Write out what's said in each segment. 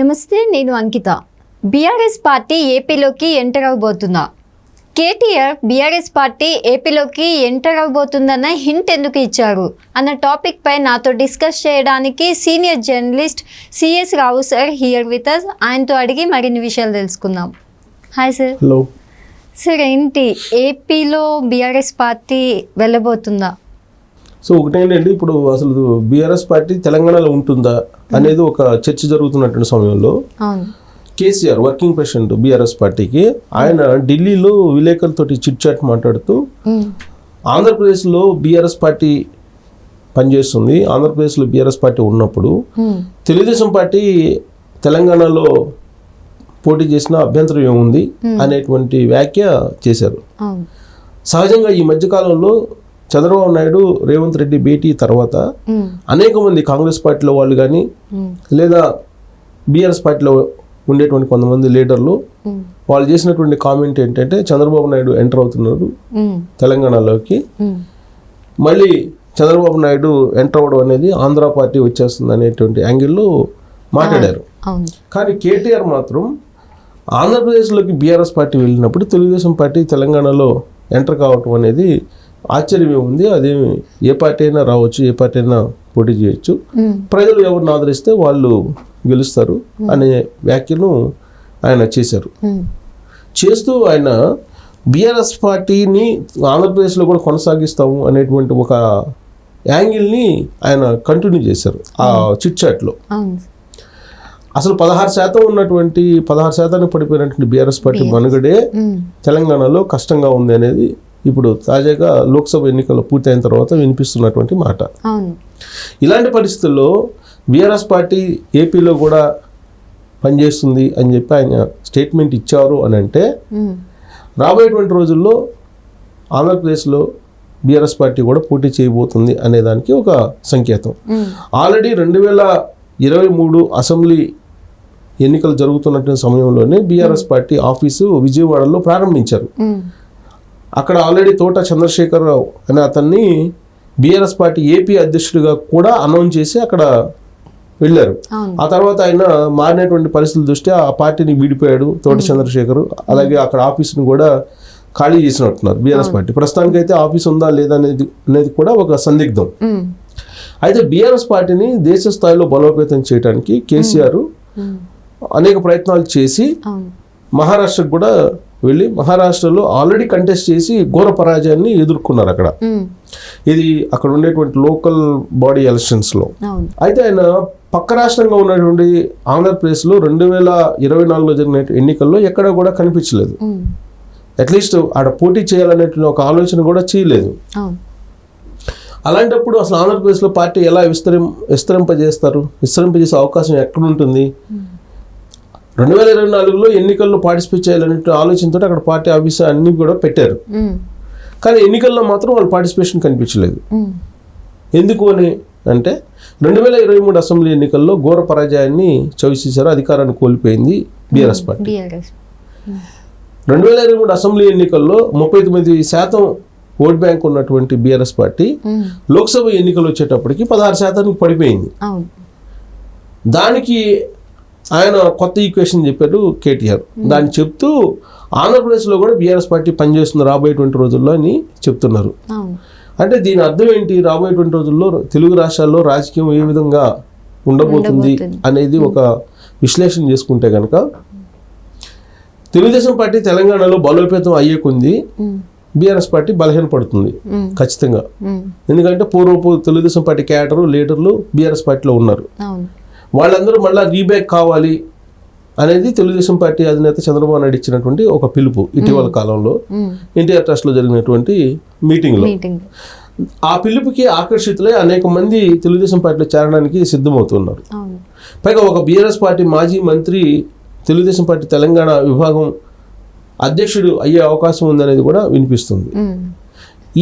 నమస్తే, నేను Ankita. BRS party ఏపీలోకి ఎంటర్ అవబోతుందా? కేటీఆర్ బీఆర్ఎస్ పార్టీ ఏపీలోకి ఎంటర్ అవబోతుందన్న హింట్ ఎందుకు ఇచ్చారు అన్న టాపిక్ పై నాతో డిస్కస్ చేయడానికి senior journalist CS Rao sir here with us. ఆయనతో అడిగి మరిన్ని విషయాలు తెలుసుకుందాం. Hi sir. హలో సార్, ఏంటి ఏపీలో బీఆర్ఎస్ పార్టీ వెళ్ళబోతుందా? సో ఒకటేంటంటే ఇప్పుడు అసలు బీఆర్ఎస్ పార్టీ తెలంగాణలో ఉంటుందా అనేది ఒక చర్చ జరుగుతున్నటువంటి సమయంలో అవును, కేసీఆర్ వర్కింగ్ ప్రెసిడెంట్ బీఆర్ఎస్ పార్టీకి ఆయన ఢిల్లీలో విలేకరులతోటి చిట్ చాట్ మాట్లాడుతూ ఆంధ్రప్రదేశ్లో బీఆర్ఎస్ పార్టీ పనిచేస్తుంది, ఆంధ్రప్రదేశ్లో బీఆర్ఎస్ పార్టీ ఉన్నప్పుడు తెలుగుదేశం పార్టీ తెలంగాణలో పోటీ చేసిన అభ్యంతరం ఏముంది అనేటువంటి వ్యాఖ్య చేశారు. అవును, సహజంగా ఈ మధ్యకాలంలో చంద్రబాబు నాయుడు రేవంత్ రెడ్డి భేటీ తర్వాత అనేక మంది కాంగ్రెస్ పార్టీలో వాళ్ళు కానీ లేదా బీఆర్ఎస్ పార్టీలో ఉండేటువంటి కొంతమంది లీడర్లు వాళ్ళు చేసినటువంటి కామెంట్ ఏంటంటే చంద్రబాబు నాయుడు ఎంటర్ అవుతున్నారు తెలంగాణలోకి, మళ్ళీ చంద్రబాబు నాయుడు ఎంటర్ అవ్వడం అనేది ఆంధ్ర పార్టీ వచ్చేస్తుంది అనేటువంటి యాంగిల్లో మాట్లాడారు. కానీ కేటీఆర్ మాత్రం ఆంధ్రప్రదేశ్లోకి బీఆర్ఎస్ పార్టీ వెళ్ళినప్పుడు తెలుగుదేశం పార్టీ తెలంగాణలో ఎంటర్ కావటం అనేది ఆశ్చర్యమే ఉంది, అదేమి ఏ పార్టీ అయినా రావచ్చు, ఏ పార్టీ అయినా పోటీ చేయొచ్చు, ప్రజలు ఎవరిని ఆదరిస్తే వాళ్ళు గెలుస్తారు అనే వ్యాఖ్యను ఆయన చేశారు. చేస్తూ ఆయన బీఆర్ఎస్ పార్టీని ఆంధ్రప్రదేశ్లో కూడా కొనసాగిస్తాము అనేటువంటి ఒక యాంగిల్ని ఆయన కంటిన్యూ చేశారు ఆ చిట్ చాట్లో. అసలు 16% ఉన్నటువంటి 16% పడిపోయినటువంటి బీఆర్ఎస్ పార్టీ మనుగడే తెలంగాణలో కష్టంగా ఉంది అనేది ఇప్పుడు తాజాగా లోక్సభ ఎన్నికలు పూర్తయిన తర్వాత వినిపిస్తున్నటువంటి మాట. ఇలాంటి పరిస్థితుల్లో బీఆర్ఎస్ పార్టీ ఏపీలో కూడా పనిచేస్తుంది అని చెప్పి ఆయన స్టేట్మెంట్ ఇచ్చారు అని అంటే రాబోయేటువంటి రోజుల్లో ఆంధ్రప్రదేశ్లో బీఆర్ఎస్ పార్టీ కూడా పోటీ చేయబోతుంది అనేదానికి ఒక సంకేతం. ఆల్రెడీ 2023 అసెంబ్లీ ఎన్నికలు జరుగుతున్నటువంటి సమయంలోనే బీఆర్ఎస్ పార్టీ ఆఫీసు విజయవాడలో ప్రారంభించారు. అక్కడ ఆల్రెడీ తోట చంద్రశేఖరరావు అనే అతన్ని బీఆర్ఎస్ పార్టీ ఏపీ అధ్యక్షుడిగా కూడా అనౌన్స్ చేసి అక్కడ వెళ్ళారు. ఆ తర్వాత ఆయన మారినటువంటి పరిస్థితుల దృష్ట్యా ఆ పార్టీని విడిపోయాడు తోట చంద్రశేఖర్. అలాగే అక్కడ ఆఫీసును కూడా ఖాళీ చేసినట్టున్నారు బీఆర్ఎస్ పార్టీ. ప్రస్తుతానికైతే ఆఫీస్ ఉందా లేదా అనేది కూడా ఒక సందిగ్ధం. అయితే బీఆర్ఎస్ పార్టీని దేశ స్థాయిలో బలోపేతం చేయడానికి కేసీఆర్ అనేక ప్రయత్నాలు చేసి మహారాష్ట్రకు కూడా వెళ్ళి మహారాష్ట్రలో ఆల్రెడీ కంటెస్ట్ చేసి ఘోర పరాజయాన్ని ఎదుర్కొన్నారు అక్కడ. ఇది అక్కడ ఉండేటువంటి లోకల్ బాడీ ఎలక్షన్స్లో. అయితే ఆయన పక్క రాష్ట్రంగా ఉన్నటువంటి ఆంధ్రప్రదేశ్లో 2024లో జరిగిన ఎన్నికల్లో ఎక్కడ కూడా కనిపించలేదు. అట్లీస్ట్ ఆడ పోటీ చేయాలనేటువంటి ఒక ఆలోచన కూడా చేయలేదు. అలాంటప్పుడు అసలు ఆంధ్రప్రదేశ్లో పార్టీ ఎలా విస్తరింపజేసే అవకాశం ఎక్కడుంటుంది? 2024లో ఎన్నికల్లో పార్టిసిపేట్ చేయాలనే ఆలోచనతో అక్కడ పార్టీ ఆఫీస్ అన్ని కూడా పెట్టారు. కానీ ఎన్నికల్లో మాత్రం వాళ్ళ పార్టిసిపేషన్ కనిపించలేదు. ఎందుకు అని అంటే 2023 అసెంబ్లీ ఎన్నికల్లో ఘోర పరాజయాన్ని చవిచేశారు, అధికారాన్ని కోల్పోయింది బీఆర్ఎస్ పార్టీ. 2023 అసెంబ్లీ ఎన్నికల్లో 39% ఓట్ బ్యాంక్ ఉన్నటువంటి బీఆర్ఎస్ పార్టీ లోక్సభ ఎన్నికలు వచ్చేటప్పటికి 16% పడిపోయింది. దానికి ఆయన కొత్త ఈక్వేషన్ చెప్పారు కేటీఆర్. దాన్ని చెప్తూ ఆంధ్రప్రదేశ్లో కూడా బీఆర్ఎస్ పార్టీ పనిచేస్తుంది రాబోయేటువంటి రోజుల్లో అని చెప్తున్నారు. అంటే దీని అర్థం ఏంటి? రాబోయేటువంటి రోజుల్లో తెలుగు రాష్ట్రాల్లో రాజకీయం ఏ విధంగా ఉండబోతుంది అనేది ఒక విశ్లేషణ చేసుకుంటే కనుక తెలుగుదేశం పార్టీ తెలంగాణలో బలోపేతం అయ్యే కొంది బీఆర్ఎస్ పార్టీ బలహీనపడుతుంది ఖచ్చితంగా. ఎందుకంటే పూర్వపు తెలుగుదేశం పార్టీ క్యాడరు లీడర్లు బీఆర్ఎస్ పార్టీలో ఉన్నారు. వాళ్ళందరూ మళ్ళీ రీబ్యాక్ కావాలి అనేది తెలుగుదేశం పార్టీ అధినేత చంద్రబాబు నాయుడు ఇచ్చినటువంటి ఒక పిలుపు ఇటీవల కాలంలో ఎన్టీఆర్ ట్రస్ట్లో జరిగినటువంటి మీటింగ్లో. ఆ పిలుపుకి ఆకర్షితులై అనేక మంది తెలుగుదేశం పార్టీలో చేరడానికి సిద్ధమవుతున్నారు. పైగా ఒక బీఆర్ఎస్ పార్టీ మాజీ మంత్రి తెలుగుదేశం పార్టీ తెలంగాణ విభాగం అధ్యక్షుడు అయ్యే అవకాశం ఉందనేది కూడా వినిపిస్తుంది.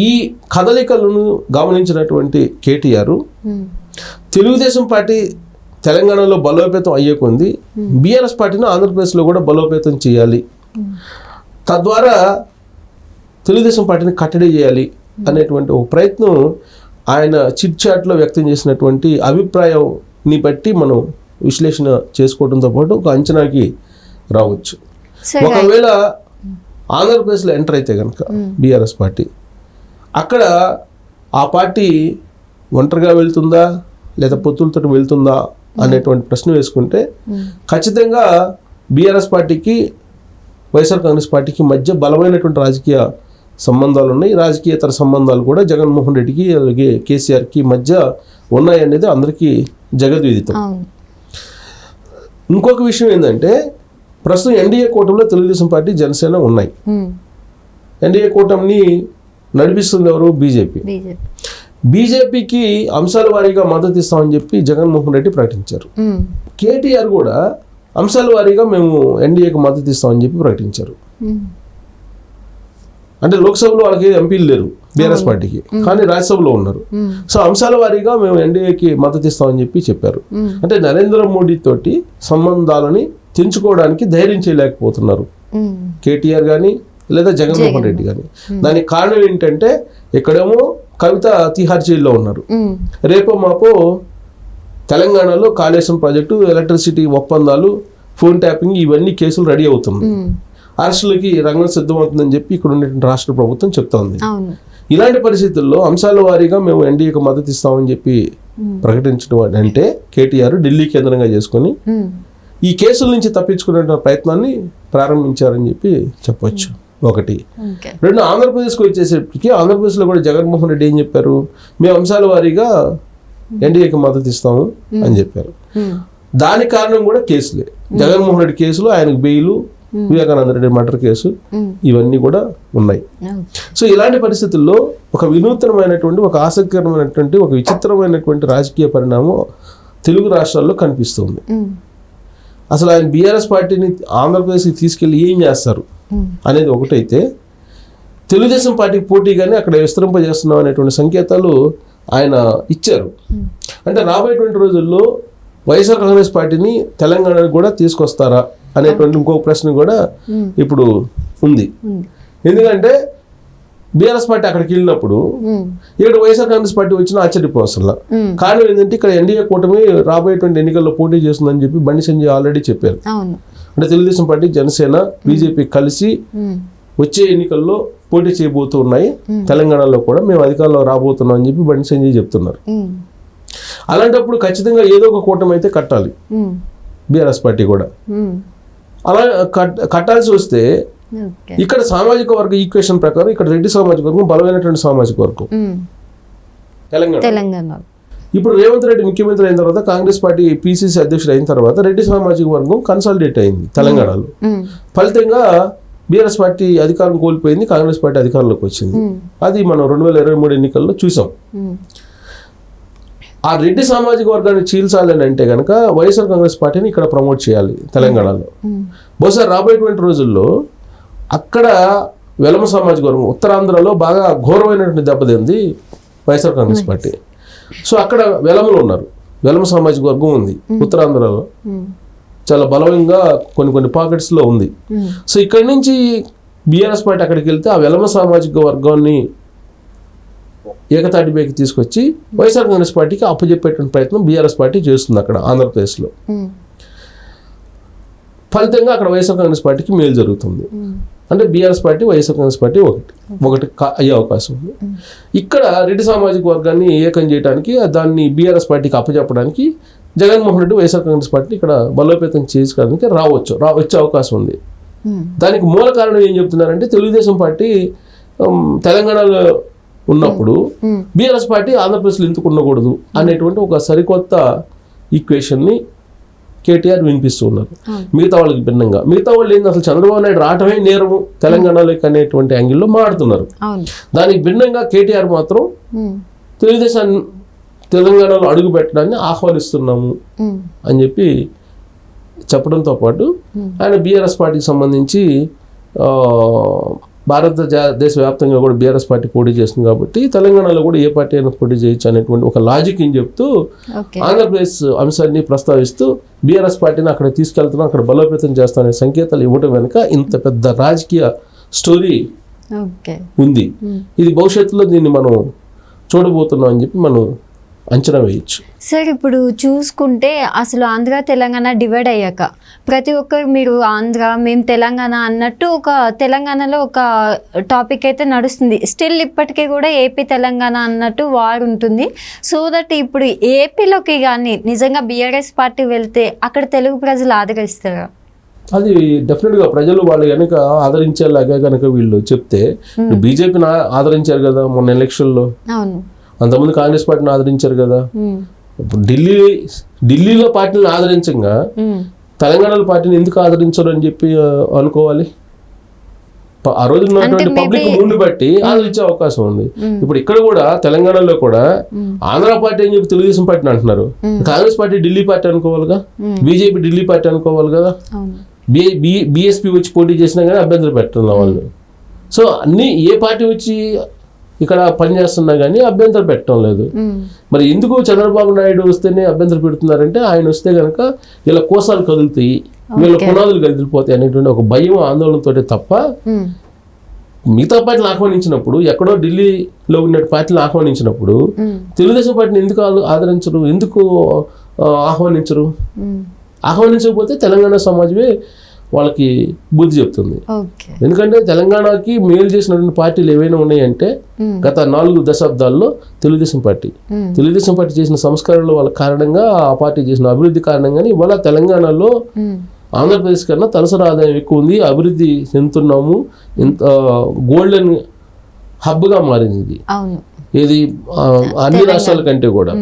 ఈ కదలికలను గమనించినటువంటి కేటీఆర్ తెలుగుదేశం పార్టీ తెలంగాణలో బలోపేతం అయ్యే కొంది బీఆర్ఎస్ పార్టీని ఆంధ్రప్రదేశ్లో కూడా బలోపేతం చేయాలి, తద్వారా తెలుగుదేశం పార్టీని కట్టడి చేయాలి అనేటువంటి ఒక ప్రయత్నం ఆయన చిట్ చాట్లో వ్యక్తం చేసినటువంటి అభిప్రాయాన్ని బట్టి మనం విశ్లేషణ చేసుకోవడంతో పాటు ఒక అంచనాకి రావచ్చు. సరే ఒకవేళ ఆంధ్రప్రదేశ్లో ఎంటర్ అయితే కనుక బీఆర్ఎస్ పార్టీ అక్కడ ఆ పార్టీ ఒంటరిగా వెళ్తుందా లేదా పొత్తులతో వెళ్తుందా అనేటువంటి ప్రశ్న వేసుకుంటే ఖచ్చితంగా బీఆర్ఎస్ పార్టీకి వైఎస్ఆర్ కాంగ్రెస్ పార్టీకి మధ్య బలమైనటువంటి రాజకీయ సంబంధాలు ఉన్నాయి. రాజకీయేతర సంబంధాలు కూడా జగన్మోహన్ రెడ్డికి అలాగే కేసీఆర్కి మధ్య ఉన్నాయనేది అందరికీ జగద్విదితం. అవును. ఇంకొక విషయం ఏంటంటే ప్రస్తుతం ఎన్డీఏ కూటమిలో తెలుగుదేశం పార్టీ జనసేన ఉన్నాయి. ఎన్డీఏ కూటమిని నడిపిస్తుంది ఎవరు? బీజేపీ. బీజేపీకి అంశాల వారీగా మద్దతు ఇస్తామని చెప్పి జగన్మోహన్ రెడ్డి ప్రకటించారు. కేటీఆర్ కూడా అంశాల వారీగా మేము ఎన్డీఏకి మద్దతు ఇస్తామని చెప్పి ప్రకటించారు. అంటే లోక్సభలో వాళ్ళకి ఎంపీలు లేరు బీఆర్ఎస్ పార్టీకి, కానీ రాజ్యసభలో ఉన్నారు. సో అంశాల వారీగా మేము ఎన్డీఏకి మద్దతు ఇస్తామని చెప్పి చెప్పారు. అంటే నరేంద్ర మోడీ తోటి సంబంధాలని తెంచుకోవడానికి ధైర్యం చేయలేకపోతున్నారు కేటీఆర్ కానీ లేదా జగన్మోహన్ రెడ్డి కానీ. దానికి కారణం ఏంటంటే ఇక్కడేమో కవిత తిహార్ జైల్లో ఉన్నారు, రేపో మాపో తెలంగాణలో కాళేశ్వరం ప్రాజెక్టు, ఎలక్ట్రిసిటీ ఒప్పందాలు, ఫోన్ ట్యాపింగ్ ఇవన్నీ కేసులు రెడీ అవుతుంది. అరెస్టులకి రంగం సిద్ధమవుతుందని చెప్పి ఇక్కడ ఉన్నటువంటి రాష్ట్ర ప్రభుత్వం చెప్తోంది. ఇలాంటి పరిస్థితుల్లో అంశాల వారీగా మేము ఎన్డీఏకి మద్దతు ఇస్తామని చెప్పి ప్రకటించడం అంటే కేటీఆర్ ఢిల్లీ కేంద్రంగా చేసుకొని ఈ కేసుల నుంచి తప్పించుకునే ప్రయత్నాన్ని ప్రారంభించారని చెప్పి చెప్పొచ్చు. ఒకటి. రెండు, ఆంధ్రప్రదేశ్కి వచ్చేసరికి ఆంధ్రప్రదేశ్లో కూడా జగన్మోహన్ రెడ్డి ఏం చెప్పారు? మేము అంశాల వారీగా ఎన్డీఏకి మద్దతు ఇస్తాము అని చెప్పారు. దానికి కారణం కూడా కేసులే. జగన్మోహన్ రెడ్డి కేసులు, ఆయనకు bail, Vivekananda Reddy murder case, ఇవన్నీ కూడా ఉన్నాయి. సో ఇలాంటి పరిస్థితుల్లో ఒక వినూత్నమైనటువంటి, ఒక ఆసక్తికరమైనటువంటి, ఒక విచిత్రమైనటువంటి రాజకీయ పరిణామం తెలుగు రాష్ట్రాల్లో కనిపిస్తుంది. అసలు ఆయన బీఆర్ఎస్ పార్టీని ఆంధ్రప్రదేశ్కి తీసుకెళ్ళి ఏం చేస్తారు అనేది ఒకటైతే, తెలుగుదేశం పార్టీకి పోటీగానే అక్కడ విస్తరింపజేస్తున్నాం అనేటువంటి సంకేతాలు ఆయన ఇచ్చారు. అంటే రాబోయేటువంటి రోజుల్లో వైఎస్ఆర్ కాంగ్రెస్ పార్టీని తెలంగాణకు కూడా తీసుకొస్తారా అనేటువంటి ఇంకొక ప్రశ్న కూడా ఇప్పుడు ఉంది. ఎందుకంటే బీఆర్ఎస్ పార్టీ అక్కడికి వెళ్ళినప్పుడు ఇక్కడ వైఎస్ఆర్ కాంగ్రెస్ పార్టీ వచ్చిన ఆశ్చర్యపోవసంలా. కారణం ఏంటంటే ఇక్కడ ఎన్డీఏ కూటమి రాబోయేటువంటి ఎన్నికల్లో పోటీ చేస్తుందని చెప్పి బండి సంజయ్ ఆల్రెడీ చెప్పారు. అంటే తెలుగుదేశం పార్టీ, జనసేన, బీజేపీ కలిసి వచ్చే ఎన్నికల్లో పోటీ చేయబోతూ ఉన్నాయి, తెలంగాణలో కూడా మేము అధికారంలో రాబోతున్నాం అని చెప్పి బండి సంజయ్ చెప్తున్నారు. అలాంటప్పుడు ఖచ్చితంగా ఏదో ఒక కూటమి అయితే కట్టాలి బీఆర్ఎస్ పార్టీ కూడా. అలా కట్టాల్సి వస్తే ఇక్కడ సామాజిక వర్గ ఈక్వేషన్ ప్రకారం ఇక్కడ రెడ్డి సామాజిక వర్గం బలమైనటువంటి సామాజిక వర్గం తెలంగాణ. ఇప్పుడు రేవంత్ రెడ్డి ముఖ్యమంత్రి అయిన తర్వాత, కాంగ్రెస్ పార్టీ పిసిసి అధ్యక్షుడు అయిన తర్వాత రెడ్డి సామాజిక వర్గం కన్సాలిడేట్ అయింది తెలంగాణలో. ఫలితంగా బీఆర్ఎస్ పార్టీ అధికారం కోల్పోయింది, కాంగ్రెస్ పార్టీ అధికారంలోకి వచ్చింది. అది మనం 2023 ఎన్నికల్లో చూసాం. ఆ రెడ్డి సామాజిక వర్గాన్ని చీల్చాలని అంటే కనుక వైఎస్ఆర్ కాంగ్రెస్ పార్టీని ఇక్కడ ప్రమోట్ చేయాలి తెలంగాణలో. బహుశా రాబోయేటువంటి రోజుల్లో అక్కడ వెలమ సామాజిక వర్గం ఉత్తరాంధ్రలో బాగా ఘోరమైనటువంటి దెబ్బతింది వైఎస్ఆర్ కాంగ్రెస్ పార్టీ. సో అక్కడ వెలమలు ఉన్నారు, వెలమ సామాజిక వర్గం ఉంది ఉత్తరాంధ్రలో, చాలా బలంగా కొన్ని పాకెట్స్లో ఉంది. సో ఇక్కడి నుంచి బీఆర్ఎస్ పార్టీ అక్కడికి వెళ్తే ఆ వెలమ సామాజిక వర్గాన్ని ఏకతాటిపైకి తీసుకొచ్చి వైఎస్ఆర్ కాంగ్రెస్ పార్టీకి అప్పచెప్పేటువంటి ప్రయత్నం బీఆర్ఎస్ పార్టీ చేస్తుంది అక్కడ ఆంధ్రప్రదేశ్లో. ఫలితంగా అక్కడ వైఎస్ఆర్ కాంగ్రెస్ పార్టీకి మేలు జరుగుతుంది. అంటే BRS party, YSR Congress party ఒకటి అయ్యే అవకాశం ఉంది. ఇక్కడ రెడ్డి సామాజిక వర్గాన్ని ఏకం చేయడానికి, దాన్ని బీఆర్ఎస్ పార్టీకి అప్పచెప్పడానికి జగన్మోహన్ రెడ్డి వైఎస్ఆర్ కాంగ్రెస్ పార్టీ ఇక్కడ బలోపేతం చేసుకోవడానికి వచ్చే అవకాశం ఉంది. దానికి మూల కారణం ఏం చెప్తున్నారంటే, తెలుగుదేశం పార్టీ తెలంగాణలో ఉన్నప్పుడు బీఆర్ఎస్ పార్టీ ఆంధ్రప్రదేశ్లో ఎందుకు ఉండకూడదు అనేటువంటి ఒక సరికొత్త ఈక్వేషన్ని కేటీఆర్ వినిపిస్తూ ఉన్నారు. మిగతా వాళ్ళకి భిన్నంగా, మిగతా వాళ్ళు ఏంది అసలు చంద్రబాబు నాయుడు రావటమే నేరము తెలంగాణలోకి అనేటువంటి యాంగిల్లో మాట్లాడుతున్నారు. దానికి భిన్నంగా కేటీఆర్ మాత్రం తెలుగుదేశాన్ని తెలంగాణలో అడుగు పెట్టడాన్ని ఆహ్వానిస్తున్నాము అని చెప్పి చెప్పడంతో పాటు ఆయన బీఆర్ఎస్ పార్టీకి సంబంధించి భారతదేశ వ్యాప్తంగా కూడా బీఆర్ఎస్ పార్టీ పోటీ చేస్తుంది కాబట్టి తెలంగాణలో కూడా ఏ పార్టీ అయినా పోటీ చేయొచ్చు అనేటువంటి ఒక లాజిక్ అని చెప్తూ ఆంధ్రప్రదేశ్ అంశాన్ని ప్రస్తావిస్తూ బీఆర్ఎస్ పార్టీని అక్కడ తీసుకెళ్తున్నాం, అక్కడ బలోపేతం చేస్తామనే సంకేతాలు ఇవ్వడం వెనుక ఇంత పెద్ద రాజకీయ స్టోరీ ఉంది. ఇది భవిష్యత్తులో దీన్ని మనం చూడబోతున్నాం అని చెప్పి మనం అంచనా వేయచ్చు. సార్ ఇప్పుడు చూసుకుంటే అసలు ఆంధ్ర తెలంగాణ డివైడ్ అయ్యాక ప్రతి ఒక్కరు మీరు ఆంధ్ర మేము తెలంగాణ అన్నట్టు ఒక తెలంగాణలో ఒక టాపిక్ అయితే నడుస్తుంది. స్టిల్ ఇప్పటికీ కూడా ఏపీ తెలంగాణ అన్నట్టు వార్ ఉంటుంది. సో దట్ ఇప్పుడు ఏపీలోకి కానీ నిజంగా బీఆర్ఎస్ పార్టీ వెళ్తే అక్కడ తెలుగు ప్రజలు ఆదరిస్తారా? అది డెఫినెట్గా ప్రజలు వాళ్ళు కనుక ఆదరించేలాగా కనుక వీళ్ళు చెప్తే, బీజేపీని ఆదరించారు కదా మొన్న ఎలక్షన్లో, అవును, అంతకుముందు కాంగ్రెస్ పార్టీని ఆదరించారు కదా. ఇప్పుడు ఢిల్లీలో పార్టీని ఆదరించగా తెలంగాణలో పార్టీని ఎందుకు ఆదరించరు అని చెప్పి అనుకోవాలి. ఆ రోజు ఉన్నటువంటి పబ్లిక్ ముందు బట్టి ఆదరించే అవకాశం ఉంది. ఇప్పుడు ఇక్కడ కూడా తెలంగాణలో కూడా ఆంధ్ర పార్టీ అని చెప్పి తెలుగుదేశం పార్టీని అంటున్నారు. కాంగ్రెస్ పార్టీ ఢిల్లీ పార్టీ అనుకోవాలిగా, బీజేపీ ఢిల్లీ పార్టీ అనుకోవాలి కదా. బీఎస్పీ వచ్చి పోటీ చేసినా కానీ అభ్యంతరం పెట్టడం వాళ్ళు. సో అన్ని ఏ పార్టీ వచ్చి ఇక్కడ పనిచేస్తున్నా కానీ అభ్యంతరం పెట్టడం లేదు. మరి ఎందుకు చంద్రబాబు నాయుడు వస్తేనే అభ్యంతరం పెడుతున్నారంటే, ఆయన వస్తే కనుక ఇలా కోసాలు కదులుతాయి, వీళ్ళ పునాదులు కదిలిపోతాయి అనేటువంటి ఒక భయం ఆందోళనతో తప్ప, మిగతా పార్టీలు ఆహ్వానించినప్పుడు, ఎక్కడో ఢిల్లీలో ఉన్న పార్టీలు ఆహ్వానించినప్పుడు తెలుగుదేశం పార్టీని ఎందుకు ఆదరించరు, ఎందుకు ఆహ్వానించరు? ఆహ్వానించకపోతే తెలంగాణ సమాజమే వాళ్ళకి బుద్ధి చెప్తుంది. ఎందుకంటే తెలంగాణకి మేలు చేసినటువంటి పార్టీలు ఏవైనా ఉన్నాయంటే గత 4 దశాబ్దాల్లో తెలుగుదేశం పార్టీ చేసిన సంస్కరణల వాళ్ళ కారణంగా, ఆ పార్టీ చేసిన అభివృద్ధి కారణంగానే ఇవాళ తెలంగాణలో ఆంధ్రప్రదేశ్ కన్నా తలసరి ఆదాయం ఎక్కువ ఉంది, అభివృద్ధి చెందుతున్నాము, ఇంత గోల్డెన్ హబ్గా మారింది ఇది. ఇది అన్ని రాష్ట్రాల కంటే కూడా.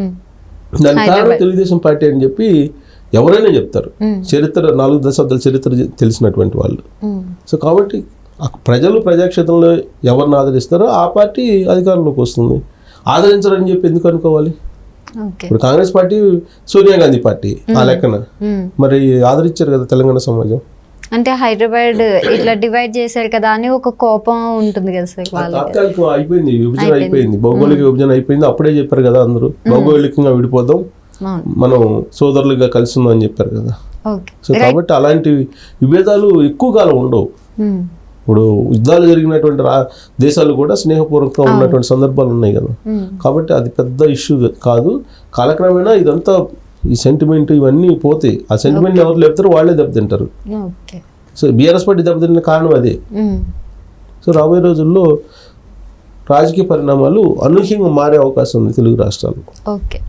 దాని కారణం తెలుగుదేశం పార్టీ అని చెప్పి ఎవరైనా చెప్తారు, చరిత్ర 4 దశాబ్దాల చరిత్ర తెలిసినటువంటి వాళ్ళు. సో కాబట్టి ప్రజాక్షేత్రంలో ఎవరిని ఆదరిస్తారో ఆ పార్టీ అధికారంలోకి వస్తుంది. ఆదరించరని చెప్పి ఎందుకు అనుకోవాలి? ఇప్పుడు కాంగ్రెస్ పార్టీ సోనియా గాంధీ పార్టీ ఆ లెక్కన మరి ఆదరించారు కదా తెలంగాణ సమాజం. అంటే హైదరాబాద్ ఇట్లా డివైడ్ చేశారు కదా అని ఒక కోపం ఉంటుంది కదా సార్. తాత్కాలికం అయిపోయింది, విభజన అయిపోయింది, భౌగోళిక విభజన అయిపోయింది. అప్పుడే చెప్పారు కదా అందరూ, భౌగోళికంగా విడిపోదాం, మనం సోదరులుగా కలిసి ఉందాం అని చెప్పారు కదా. సో కాబట్టి అలాంటి విభేదాలు ఎక్కువ కాలం ఉండవు. ఇప్పుడు యుద్ధాలు జరిగినటువంటి దేశాలు కూడా స్నేహపూర్వకంగా ఉన్నటువంటి సందర్భాలు ఉన్నాయి కదా. కాబట్టి అది పెద్ద ఇష్యూ కాదు. కాలక్రమేణా ఇదంతా ఈ సెంటిమెంట్ ఇవన్నీ పోతాయి. ఆ సెంటిమెంట్ ఎవరు లేపుతారో వాళ్ళే దెబ్బతింటారు. సో బీఆర్ఎస్ పార్టీ దెబ్బతిన్న కారణం అదే. సో రాబోయే రోజుల్లో రాజకీయ పరిణామాలు అనూహ్యంగా మారే అవకాశం ఉంది తెలుగు రాష్ట్రాల్లో. ఓకే.